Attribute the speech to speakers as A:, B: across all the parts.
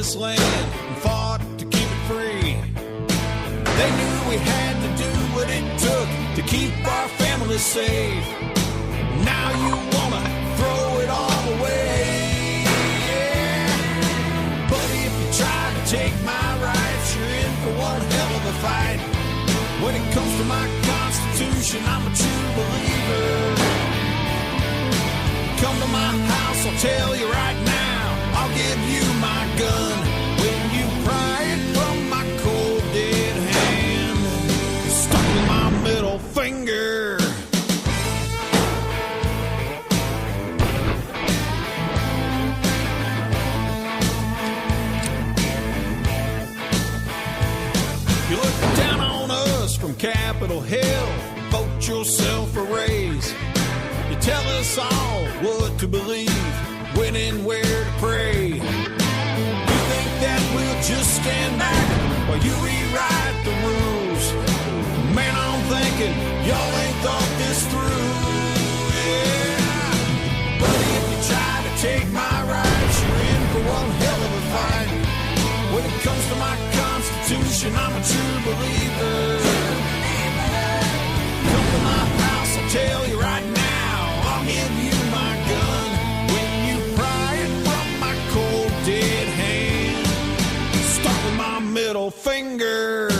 A: this land and fought to keep it free. They knew we had to do what it took to keep our families safe. Now you wanna throw it all away. Yeah. But if you try to take my rights, you're in for one hell of a fight. When it comes to my Constitution, I'm a true believer. Come to my house, I'll tell you right now, I'll give you my gun. When you pry it from my cold dead hand, stuck with my middle finger. You look down on us from Capitol Hill, vote yourself a raise. You tell us all what to believe, when and where to pray. You think that we'll just stand back while you rewrite the rules? Man, I'm thinking y'all ain't thought this through. Yeah. But if you try to take my rights, you're in for one hell of a fight. When it comes to my Constitution, I'm a true believer. Come to my house, I'll tell you right now, I'll give you my gun. When you pry it from my cold dead hand, start with my middle finger.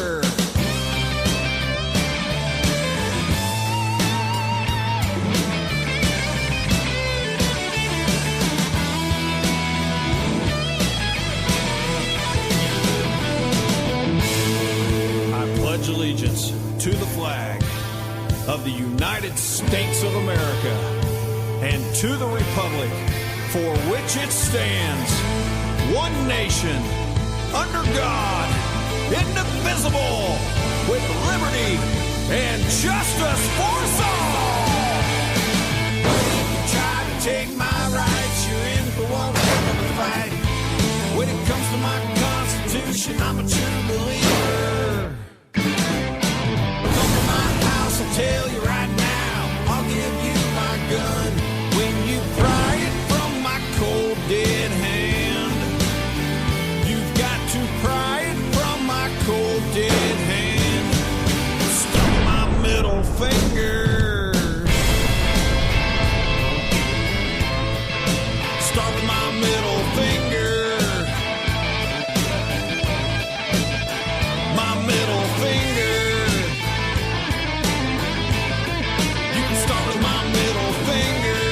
A: I pledge allegiance to the flag of the United States of America and to the republic for which it stands, one nation, under God, indivisible, with liberty and justice for us all. If you try to take my rights, you're in for one hell of a fight. When it comes to my Constitution, I'm a true believer. Come to my house, I'll tell you right now, I'll give you my gun. When you pry it from my cold dead hand, you've got to pry it from my cold dead hand. Stuck my middle finger. Start with my middle finger. My middle finger. You can start with my middle finger.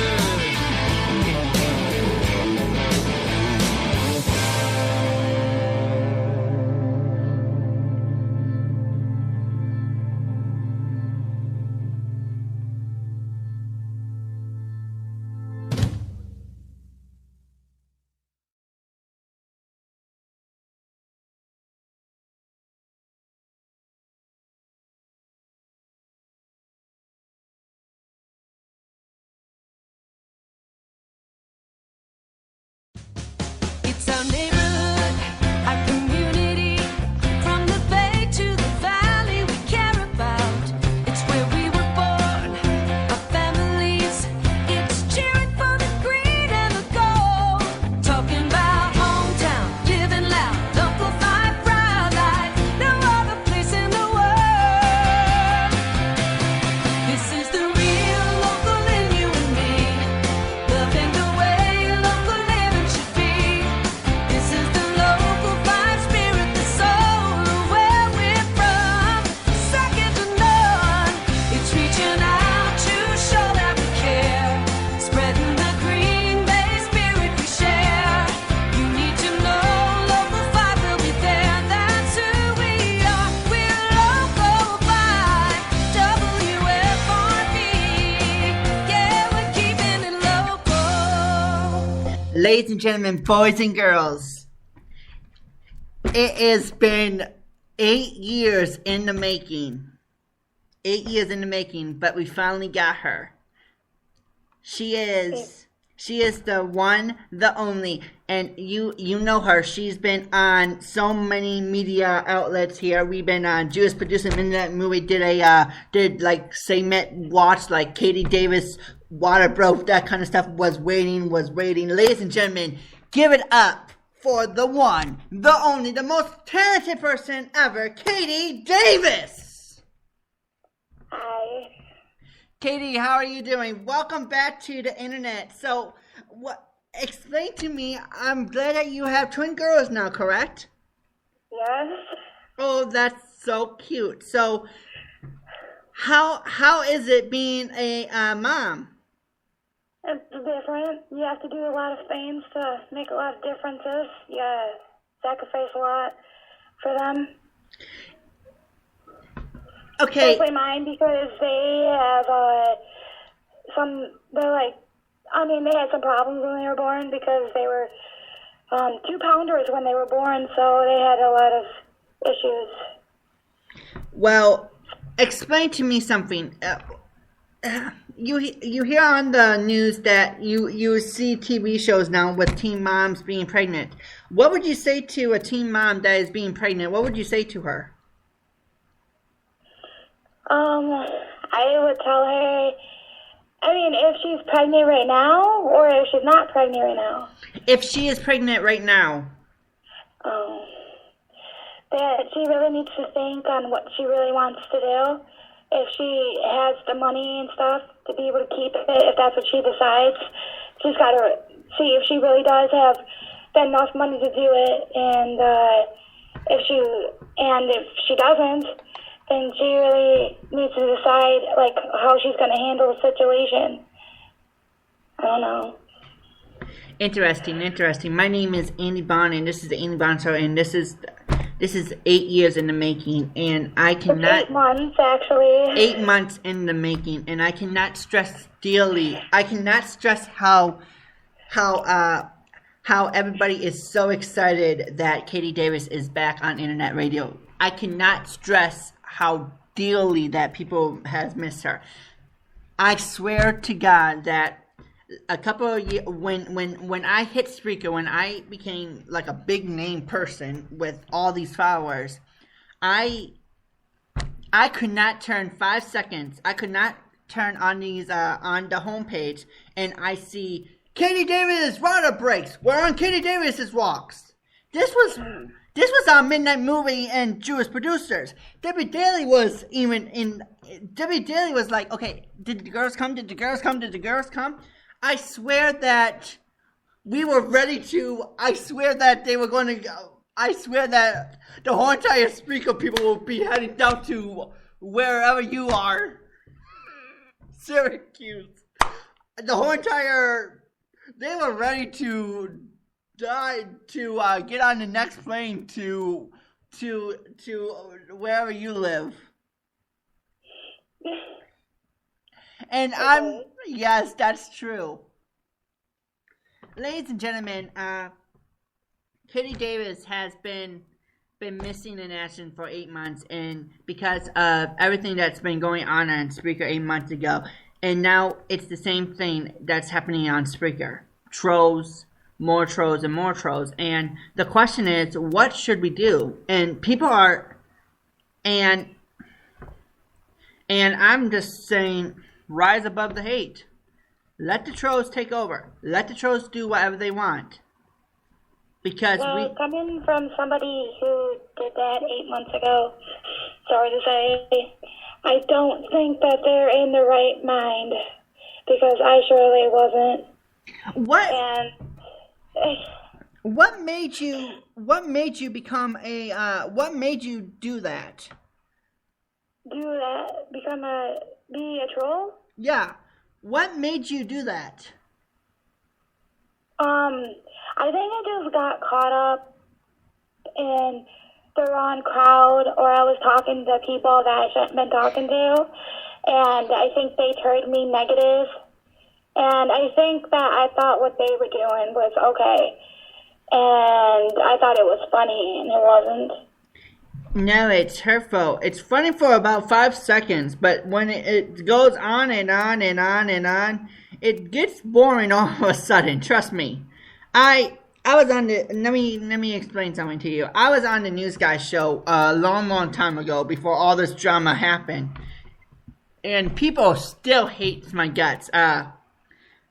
B: It's our neighborhood, our community, from the bay to the valley we care about. It's where we were born, our families. It's cheering for the green and the gold. Talking about hometown, living loud, local fight, proud like no other place in the world. This is the real local in you and me, loving the way local living should be. This is the local vibe, spirit, the soul of where we're from. Second to none. It's reaching out to show that we care. Spreading the Green Bay spirit we share. You need to know local vibe will be there. That's who we are. We're local vibe. WFRB. Yeah, we're keeping it local.
C: Ladies and gentlemen, boys and girls, it has been 8 years in the making. 8 years in the making, but we finally got her. She is the one, the only, and you know her. She's been on so many media outlets here. We've been on Jewish Producer Midnight Movie. Did like segment watch like Katie Davis, Water Broke, that kind of stuff. Was waiting. Ladies and gentlemen, give it up for the one, the only, the most talented person ever, Katie Davis.
D: Hi.
C: Katie, how are you doing? Welcome back to the internet. So, explain to me, I'm glad that you have twin girls now, correct?
D: Yes.
C: Oh, that's so cute. So, how is it being a mom?
D: It's different. You have to do a lot of things to make a lot of differences. You gotta sacrifice a lot for them.
C: Okay.
D: Especially mine, because they have they had some problems when they were born because they were 2-pounders when they were born, so they had a lot of issues.
C: Well, explain to me something. You hear on the news that you see TV shows now with teen moms being pregnant. What would you say to a teen mom that is being pregnant? What would you say to her?
D: I would tell her, if she's pregnant right now or if she's not pregnant right now.
C: If she is pregnant right now.
D: That she really needs to think on what she really wants to do. If she has the money and stuff to be able to keep it, if that's what she decides, she's got to see if she really does have enough money to do it, and if she doesn't, then she really needs to decide how she's going to handle the situation. I don't know.
C: Interesting. My name is Andy Bond, and this is the Andy Bond Show, and this is 8 years in the making, and I cannot.
D: It's 8 months, actually.
C: 8 months in the making, and I cannot stress dearly. I cannot stress how everybody is so excited that Katie Davis is back on internet radio. I cannot stress how dearly that people has missed her. I swear to God that a couple of years, when I hit Spreaker, when I became like a big name person with all these followers, I could not turn 5 seconds. I could not turn on these on the homepage, and I see Katie Davis water breaks. We're on Katie Davis's walks. This was on Midnight Movie and Jewish Producers. Debbie Daly was like, okay, did the girls come? Did the girls come? Did the girls come? I swear that we were ready to. I swear that they were going to go. I swear that the whole entire Spreaker people will be heading down to wherever you are. Syracuse. The whole entire. They were ready to die to get on the next plane to wherever you live. And yes, that's true. Ladies and gentlemen, Katie Davis has been missing in action for 8 months, and because of everything that's been going on Spreaker 8 months ago, and now it's the same thing that's happening on Spreaker. Trolls, more trolls, and more trolls. And the question is, what should we do? And people are, and I'm just saying, rise above the hate. Let the trolls take over. Let the trolls do whatever they want. Because
D: coming from somebody who did that 8 months ago, sorry to say, I don't think that they're in the right mind, because I surely wasn't.
C: What made you become what made you do that?
D: Be a troll?
C: Yeah. What made you do that?
D: I think I just got caught up in the wrong crowd, or I was talking to people that I shouldn't have been talking to, and I think they turned me negative, and I think that I thought what they were doing was okay, and I thought it was funny, and it wasn't.
C: No, it's hurtful. It's funny for about 5 seconds, but when it goes on and on and on and on, it gets boring all of a sudden. Trust me. I was on the. Let me explain something to you. I was on the News Guy show a long time ago before all this drama happened, and people still hate my guts.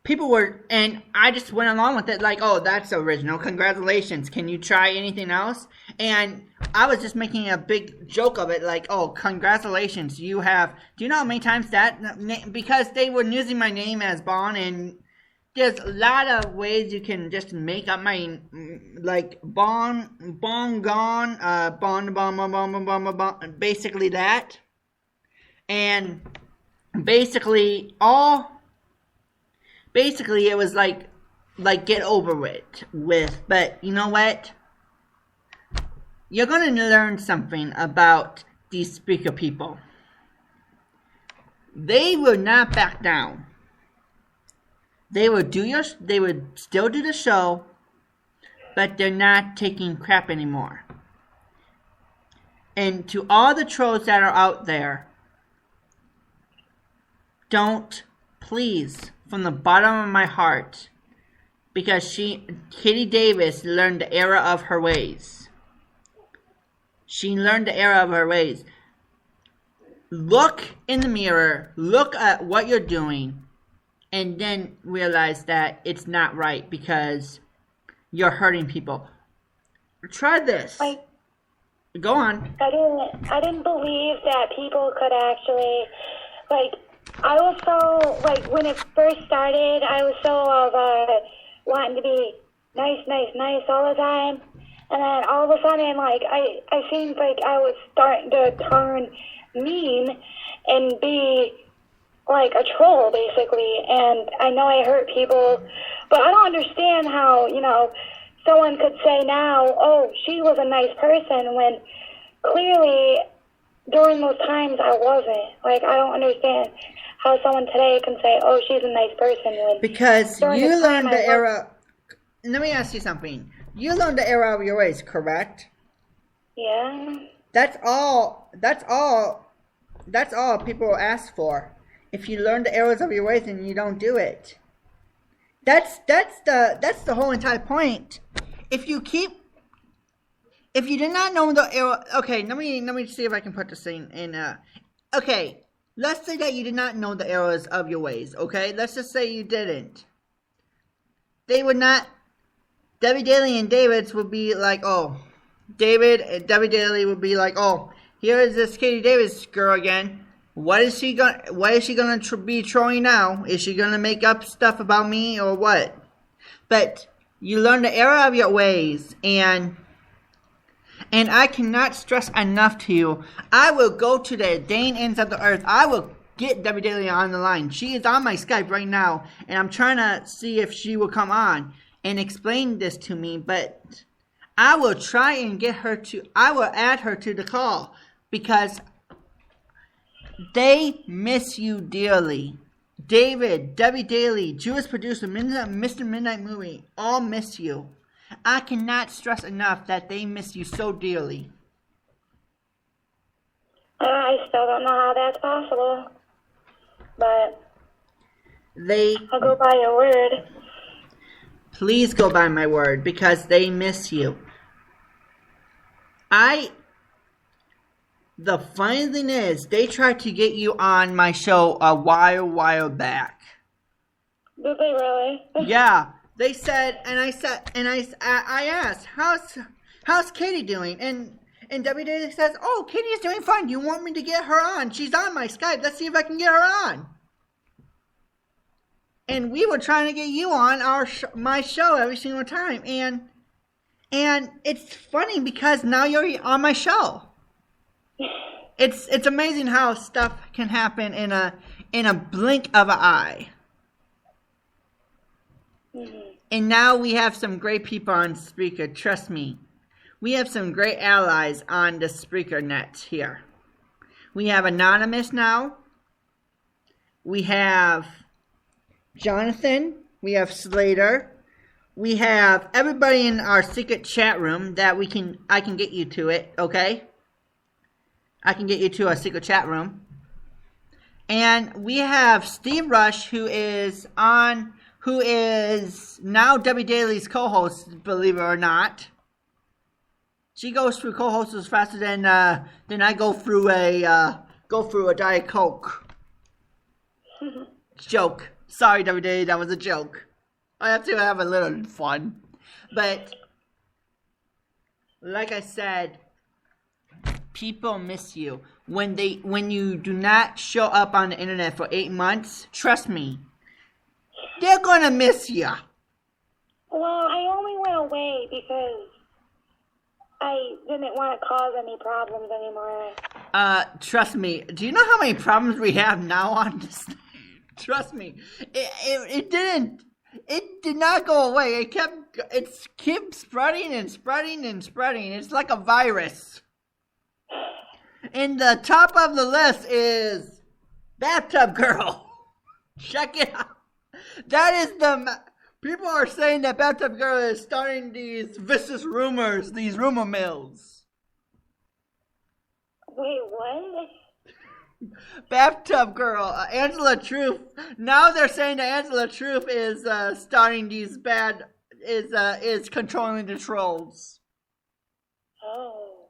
C: people were, and I just went along with it like, oh, that's original. Congratulations. Can you try anything else? And I was just making a big joke of it, like, oh, congratulations. You have, do you know how many times that, because they were using my name as Bon, and there's a lot of ways you can just make up my, like, Bon Gone, Bon, basically that. And basically it was like get over it with, but you know what? You're gonna learn something about these Spreaker people. They will not back down. They would still do the show, but they're not taking crap anymore. And to all the trolls that are out there, don't, please, from the bottom of my heart, because Kitty Davis learned the error of her ways. She learned the error of her ways. Look in the mirror, look at what you're doing, and then realize that it's not right because you're hurting people. Try this. Go on.
D: I didn't believe that people could actually, I was so, when it first started, I was so wanting to be nice all the time. And then all of a sudden, I seemed like I was starting to turn mean and be like a troll, basically. And I know I hurt people, but I don't understand how, someone could say now, oh, she was a nice person, when clearly during those times I wasn't. I don't understand how someone today can say, oh, she's a nice person. When
C: because you learned the error. Let me ask you something. You learned the error of your ways, correct?
D: Yeah.
C: That's all people ask for. If you learn the errors of your ways and you don't do it. That's the whole entire point. If you did not know the error, okay, let me see if I can put this in. Okay, let's say that you did not know the errors of your ways. Okay, let's just say you didn't. They would not. Debbie Daly and David's would be like, oh, David and Debbie Daly would be like, oh, here is this Katie Davis girl again. What is she gonna be trolling now? Is she gonna make up stuff about me or what? But you learn the error of your ways, and I cannot stress enough to you. I will go to the dang ends of the earth. I will get Debbie Daly on the line. She is on my Skype right now, and I'm trying to see if she will come on and explain this to me. But I will try and get her to. I will add her to the call because they miss you dearly. David, Debbie Daly, Jewish producer, Mr. Midnight Movie, all miss you. I cannot stress enough that they miss you so dearly.
D: I still don't know how that's possible, but I'll go by your word.
C: Please go by my word, because they miss you. The funny thing is, they tried to get you on my show a while back.
D: Did they really?
C: Yeah, they said, and I asked, how's Katie doing? And Debbie Daly says, oh, Katie is doing fine. You want me to get her on? She's on my Skype. Let's see if I can get her on. And we were trying to get you on my show every single time, and it's funny because now you're on my show. It's amazing how stuff can happen in a blink of an eye. Mm-hmm. And now we have some great people on Spreaker. Trust me, we have some great allies on the Spreaker net here. We have Anonymous now. We have Jonathan. We have Slater. We have everybody in our secret chat room that I can get you to it. Okay. I can get you to a secret chat room. And we have Steve Rush, who is now Debbie Daly's co-host, believe it or not. She goes through co-hosts faster than I go through a Diet Coke. Joke. Sorry, WWE, that was a joke. I have to have a little fun. But, like I said, people miss you. When you do not show up on the internet for 8 months, trust me, they're gonna miss you.
D: Well, I only went away because I didn't want to cause any problems anymore.
C: Trust me. Do you know how many problems we have now on this? Trust me, it did not go away. It kept spreading and spreading and spreading. It's like a virus. And the top of the list is Bathtub Girl. Check it out. That is people are saying that Bathtub Girl is starting these vicious rumors, these rumor mills.
D: Wait, what?
C: Bathtub Girl, Angela Truth. Now they're saying that Angela Truth is starting these is controlling the trolls.
D: Oh.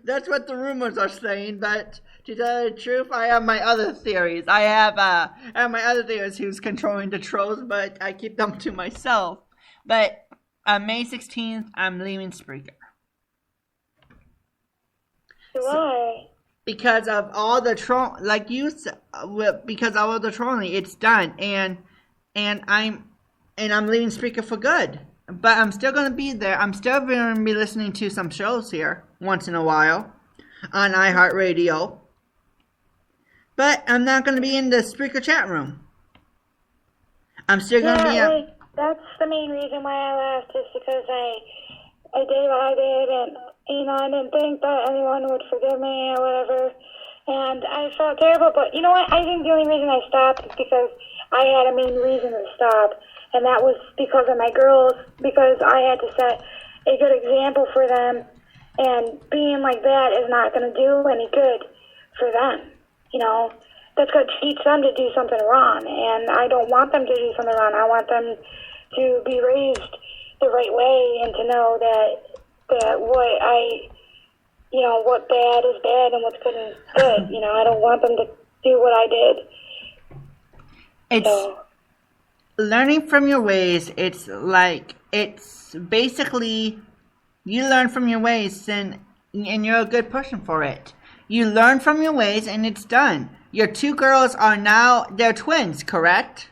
C: That's what the rumors are saying, but to tell you the truth, I have my other theories. I have my other theories who's controlling the trolls, but I keep them to myself. But on May 16th, I'm leaving Spreaker.
D: Why?
C: Because of all the because of all the trolling, it's done, and I'm leaving Spreaker for good. But I'm still gonna be there. I'm still gonna be listening to some shows here once in a while on iHeartRadio. But I'm not gonna be in the Spreaker chat room. I'm still gonna be.
D: That's the main reason why I left, is because I did what I did, and I didn't think that anyone would forgive me or whatever, and I felt terrible. But you know what? I think the only reason I stopped is because I had a main reason to stop, and that was because of my girls, because I had to set a good example for them, and being like that is not going to do any good for them. That's going to teach them to do something wrong, and I don't want them to do something wrong. I want them to be raised the right way and to know that what bad is bad and what's good is good. I don't want them to do what I did.
C: Learning from your ways. It's basically you learn from your ways and you're a good person for it. You learn from your ways and it's done. Your two girls they're twins, correct?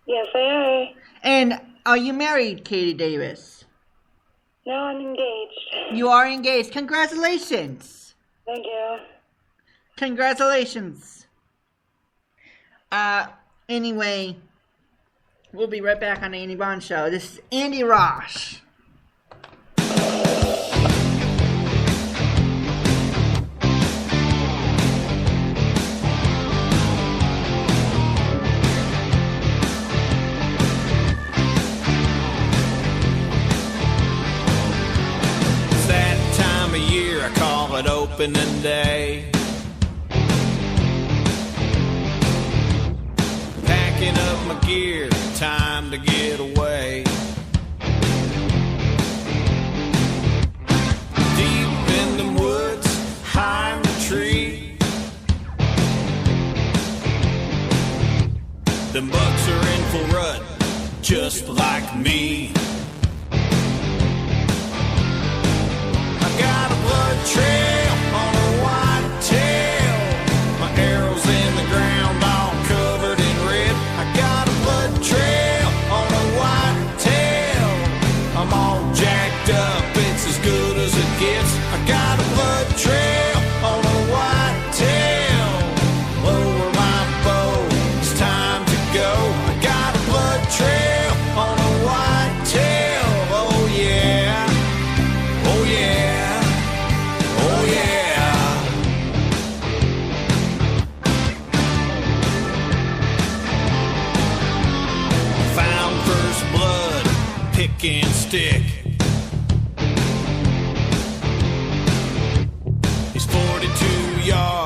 D: Yes, they are.
C: And are you married, Katie Davis?
D: No, I'm engaged.
C: You are engaged. Congratulations.
D: Thank you.
C: Congratulations. Anyway, we'll be right back on the Andy Bond Show. This is Andy Rosh.
A: Opening day, packing up my gear, time to get away. Deep in the woods, high in the tree, them bucks are in full rut, just like me. I got a blood trail on a white tail. My arrows in the ground all covered in red. I got a blood trail on a white tail. I'm all jacked up, it's as good as it gets. I got a blood trail on a white tail. Lower my bow, it's time to go. I got a blood trail on a white tail. Oh yeah, oh yeah. Oh yeah. Found first blood, pick and stick. He's 42 yards